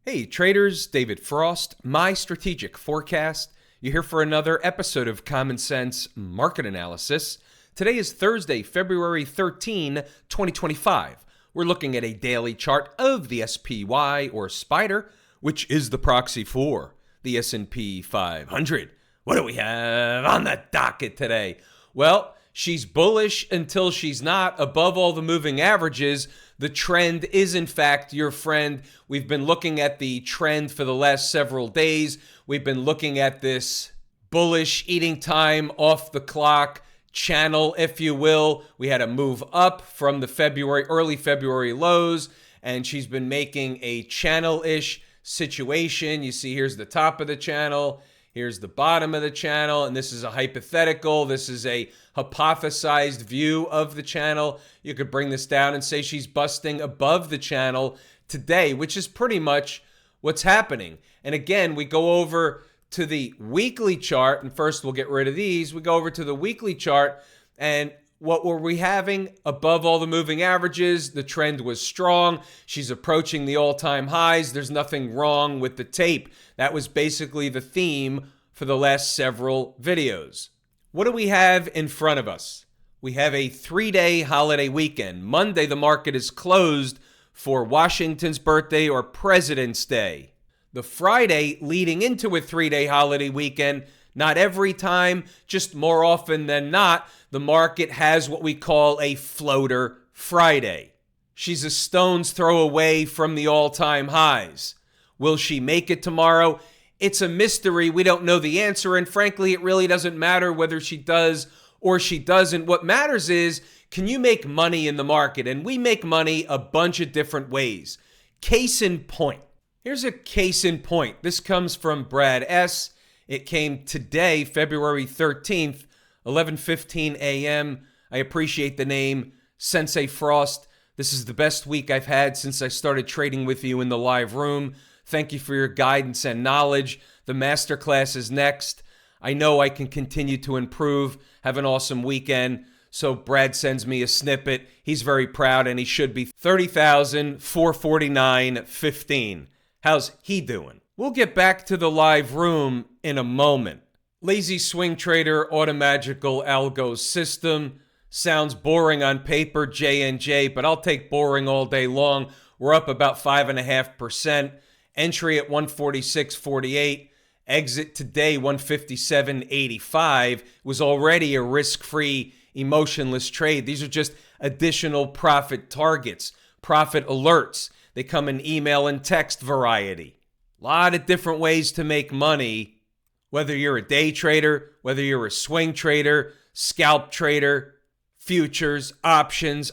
Hey traders, David Frost, My Strategic Forecast. You're here for another episode of Common Sense Market Analysis. Today is Thursday, February 13, 2025. We're looking at a daily chart of the SPY or Spider, which is the proxy for the S&P 500. What do we have on the docket today? Well, she's bullish until she's not. Above all the moving averages, the trend is in fact your friend. We've been looking at the trend for the last several days. We've been looking at this bullish eating time off the clock channel, if you will. We had a move up from the early February lows, and she's been making a channel-ish situation. You see, here's the top of the channel. Here's the bottom of the channel, and this is a hypothetical. This is a hypothesized view of the channel. You could bring this down and say she's busting above the channel today, which is pretty much what's happening. And again, we go over to the weekly chart, and first we'll get rid of these. We go over to the weekly chart, and what were we having? Above all the moving averages, the trend was strong. She's approaching the all-time highs. There's nothing wrong with the tape. That was basically the theme for the last several videos. What do we have in front of us? We have a 3-day holiday weekend. Monday, the market is closed for Washington's birthday or President's Day. The Friday leading into a 3-day holiday weekend, not every time, just more often than not, the market has what we call a floater Friday. She's a stone's throw away from the all-time highs. Will she make it tomorrow? It's a mystery. We don't know the answer, and frankly, it really doesn't matter whether she does or she doesn't. What matters is, can you make money in the market? And we make money a bunch of different ways. Case in point. Here's a case in point. This comes from Brad S. It came today, February 13th, 11:15 a.m. I appreciate the name, Sensei Frost. This is the best week I've had since I started trading with you in the live room. Thank you for your guidance and knowledge. The masterclass is next. I know I can continue to improve. Have an awesome weekend. So Brad sends me a snippet. He's very proud, and he should be 30,449.15. How's he doing? We'll get back to the live room in a moment. Lazy swing trader, automagical algo system. Sounds boring on paper, J&J, but I'll take boring all day long. We're up about 5.5%. Entry at 146.48. Exit today, 157.85. Was already a risk-free, emotionless trade. These are just additional profit targets, profit alerts. They come in email and text variety. A lot of different ways to make money, whether you're a day trader, whether you're a swing trader, scalp trader, futures, options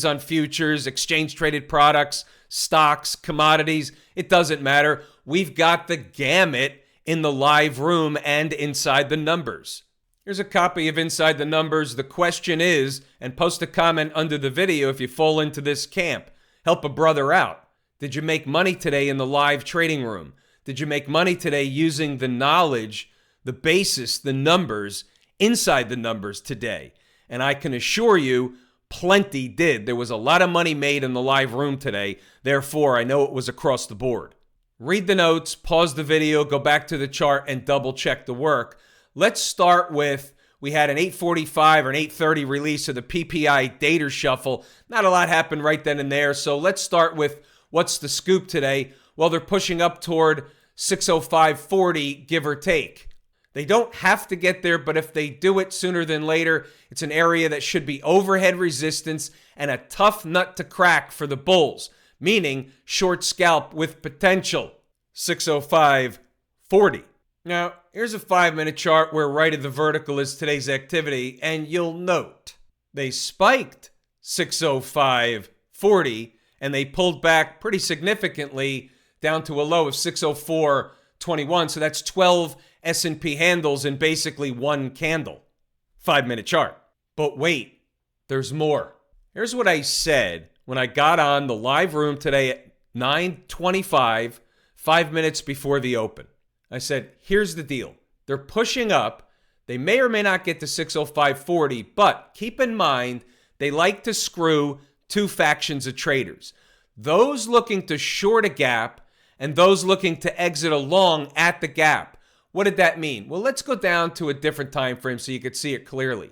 on futures, exchange traded products, stocks, commodities. It doesn't matter. We've got the gamut in the live room and inside the numbers. Here's a copy of Inside the Numbers. The question is, and post a comment under the video if you fall into this camp. Help a brother out. Did you make money today in the live trading room? Did you make money today using the knowledge, the basis, the numbers, inside the numbers today? And I can assure you, plenty did. There was a lot of money made in the live room today. Therefore, I know it was across the board. Read the notes, pause the video, go back to the chart, and double check the work. Let's start with, we had an 8:45 or an 8:30 release of the PPI data shuffle. Not a lot happened right then and there. So let's start with what's the scoop today? Well, they're pushing up toward 605.40, give or take. They don't have to get there, but if they do it sooner than later, it's an area that should be overhead resistance and a tough nut to crack for the bulls, meaning short scalp with potential, 605.40. Now, here's a 5-minute chart where right of the vertical is today's activity, and you'll note they spiked 605.40, and they pulled back pretty significantly down to a low of 604.21. So that's 12 S&P handles in basically one candle. 5-minute chart. But wait, there's more. Here's what I said when I got on the live room today at 9:25, 5 minutes before the open. I said, here's the deal. They're pushing up. They may or may not get to 605.40, but keep in mind, they like to screw two factions of traders. Those looking to short a gap and those looking to exit along at the gap. What did that mean? Well, let's go down to a different time frame so you could see it clearly.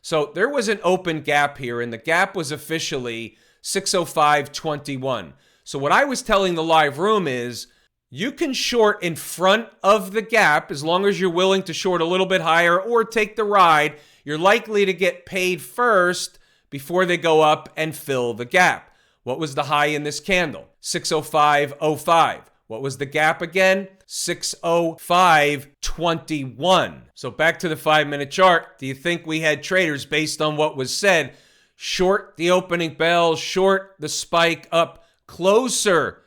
So there was an open gap here, and the gap was officially 605.21. So what I was telling the live room is you can short in front of the gap as long as you're willing to short a little bit higher or take the ride. You're likely to get paid first before they go up and fill the gap. What was the high in this candle? 605.05. What was the gap again? 605.21. So back to the 5-minute chart. Do you think we had traders, based on what was said, short the opening bell, short the spike up closer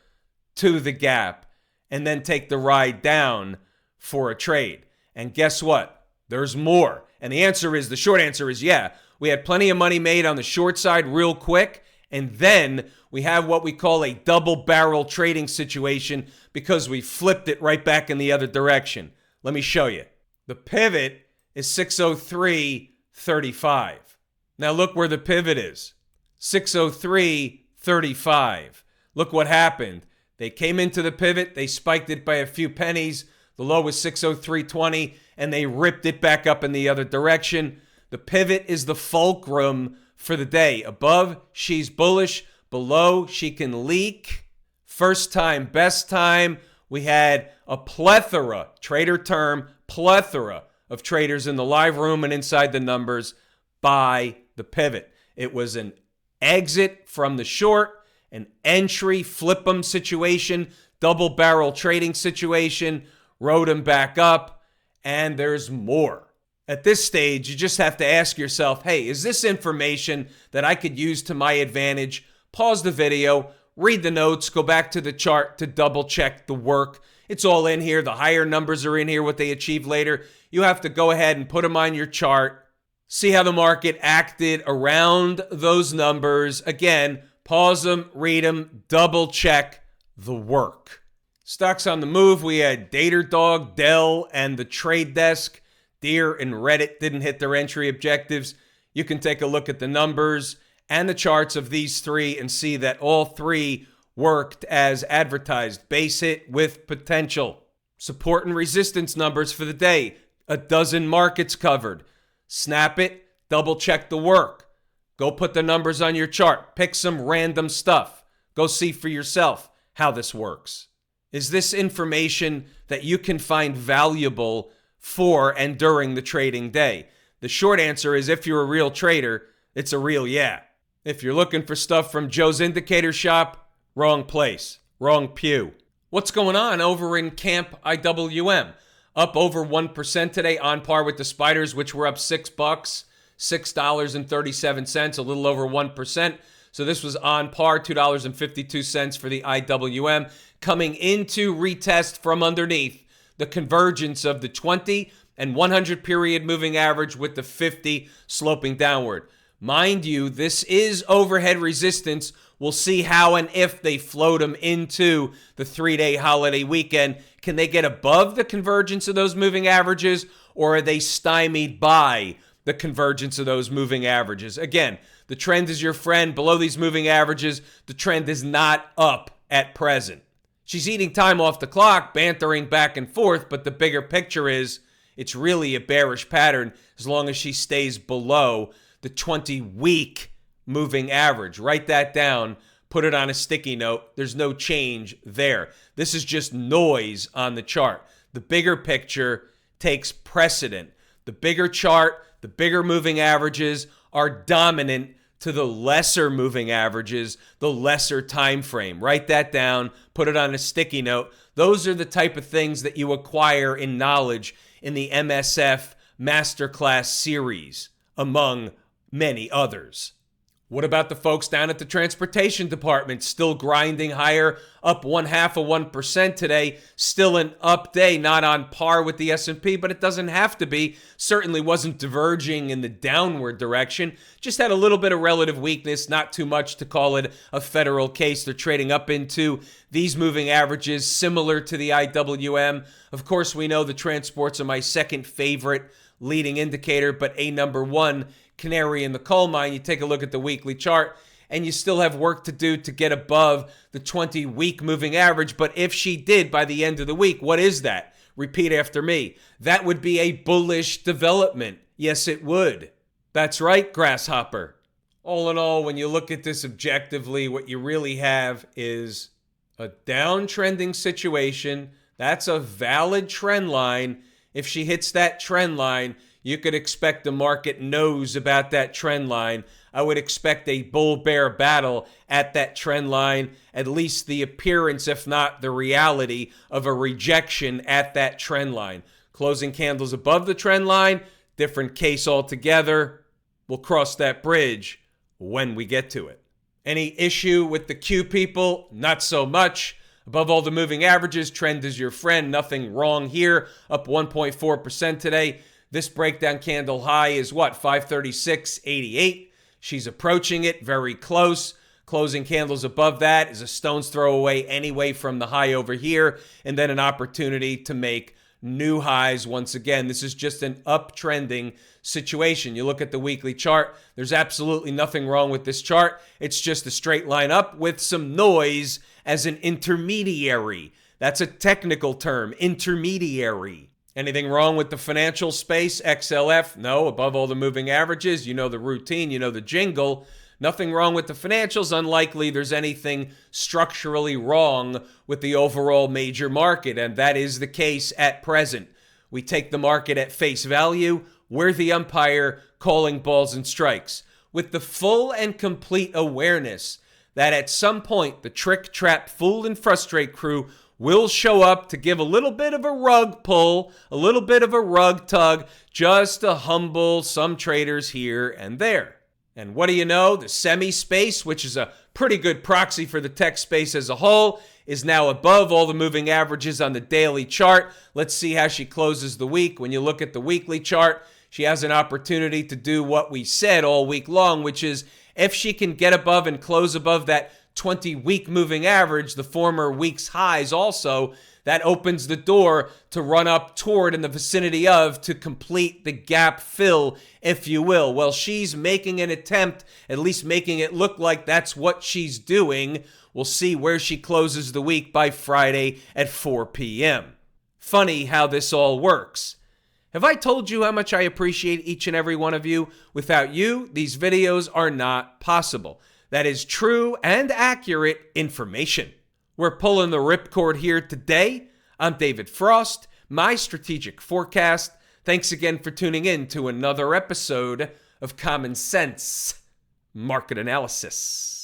to the gap, and then take the ride down for a trade? And guess what? There's more. And the short answer is yeah. We had plenty of money made on the short side real quick. And then we have what we call a double barrel trading situation because we flipped it right back in the other direction. Let me show you. The pivot is 603.35. Now look where the pivot is. 603.35. Look what happened. They came into the pivot. They spiked it by a few pennies. The low was 603.20, and they ripped it back up in the other direction. The pivot is the fulcrum for the day. Above, she's bullish. Below, she can leak. First time, best time. We had a plethora, trader term, plethora of traders in the live room and inside the numbers buy the pivot. It was an exit from the short, an entry, flip 'em situation, double barrel trading situation, rode them back up, and there's more. At this stage, you just have to ask yourself, hey, is this information that I could use to my advantage? Pause the video, read the notes, go back to the chart to double check the work. It's all in here. The higher numbers are in here, what they achieve later. You have to go ahead and put them on your chart, see how the market acted around those numbers. Again, pause them, read them, double check the work. Stocks on the move, we had Datadog, Dell, and the Trade Desk. Deer and Reddit didn't hit their entry objectives. You can take a look at the numbers and the charts of these three and see that all three worked as advertised. Base hit with potential. Support and resistance numbers for the day. A dozen markets covered. Snap it, double check the work. Go put the numbers on your chart. Pick some random stuff. Go see for yourself how this works. Is this information that you can find valuable for and during the trading day? The short answer is if you're a real trader, it's a real yeah. If you're looking for stuff from Joe's Indicator Shop, wrong place, wrong pew. What's going on over in Camp IWM? Up over 1% today, on par with the spiders, which were up $6, $6.37, a little over 1%. So this was on par, $2.52 for the IWM, coming into retest from underneath the convergence of the 20 and 100 period moving average with the 50 sloping downward. Mind you, this is overhead resistance. We'll see how and if they float them into the 3-day holiday weekend. Can they get above the convergence of those moving averages, or are they stymied by the convergence of those moving averages? Again, the trend is your friend. Below these moving averages, the trend is not up at present. She's eating time off the clock, bantering back and forth, but the bigger picture is it's really a bearish pattern as long as she stays below the 20-week moving average. Write that down, put it on a sticky note. There's no change there. This is just noise on the chart. The bigger picture takes precedent. The bigger chart, the bigger moving averages are dominant to the lesser moving averages, the lesser time frame. Write that down, put it on a sticky note. Those are the type of things that you acquire in knowledge in the MSF Masterclass series, among many others. What about the folks down at the transportation department? Still grinding higher, up 0.5% today. Still an up day, not on par with the S&P, but it doesn't have to be. Certainly wasn't diverging in the downward direction. Just had a little bit of relative weakness, not too much to call it a federal case. They're trading up into these moving averages, similar to the IWM. Of course, we know the transports are my second favorite leading indicator, but a number one canary in the coal mine. You take a look at the weekly chart, and you still have work to do to get above the 20-week moving average. But if she did by the end of the week, what is that? Repeat after me. That would be a bullish development. Yes, it would. That's right, grasshopper. All in all, when you look at this objectively, what you really have is a downtrending situation. That's a valid trend line. If she hits that trend line, you could expect the market knows about that trend line. I would expect a bull-bear battle at that trend line, at least the appearance, if not the reality, of a rejection at that trend line. Closing candles above the trend line, different case altogether. We'll cross that bridge when we get to it. Any issue with the Q people? Not so much. Above all the moving averages, trend is your friend. Nothing wrong here. Up 1.4% today. This breakdown candle high is what? 536.88. She's approaching it very close. Closing candles above that is a stone's throw away anyway from the high over here. And then an opportunity to make new highs once again. This is just an uptrending situation. You look at the weekly chart. There's absolutely nothing wrong with this chart. It's just a straight line up with some noise as an intermediary. That's a technical term, intermediary. Anything wrong with the financial space? XLF? No, above all the moving averages. You know the routine, you know the jingle. Nothing wrong with the financials. Unlikely there's anything structurally wrong with the overall major market, and that is the case at present. We take the market at face value. We're the umpire calling balls and strikes, with the full and complete awareness that at some point the trick, trap, fool, and frustrate crew will show up to give a little bit of a rug pull, a little bit of a rug tug, just to humble some traders here and there. And what do you know? The semi space, which is a pretty good proxy for the tech space as a whole, is now above all the moving averages on the daily chart. Let's see how she closes the week. When you look at the weekly chart, she has an opportunity to do what we said all week long, which is if she can get above and close above that 20-week moving average, the former week's highs also, that opens the door to run up toward in the vicinity of to complete the gap fill, if you will. Well, she's making an attempt, at least making it look like that's what she's doing. We'll see where she closes the week by Friday at 4 p.m. Funny how this all works. Have I told you how much I appreciate each and every one of you? Without you, these videos are not possible. That is true and accurate information. We're pulling the ripcord here today. I'm David Frost, My Strategic Forecast. Thanks again for tuning in to another episode of Common Sense Market Analysis.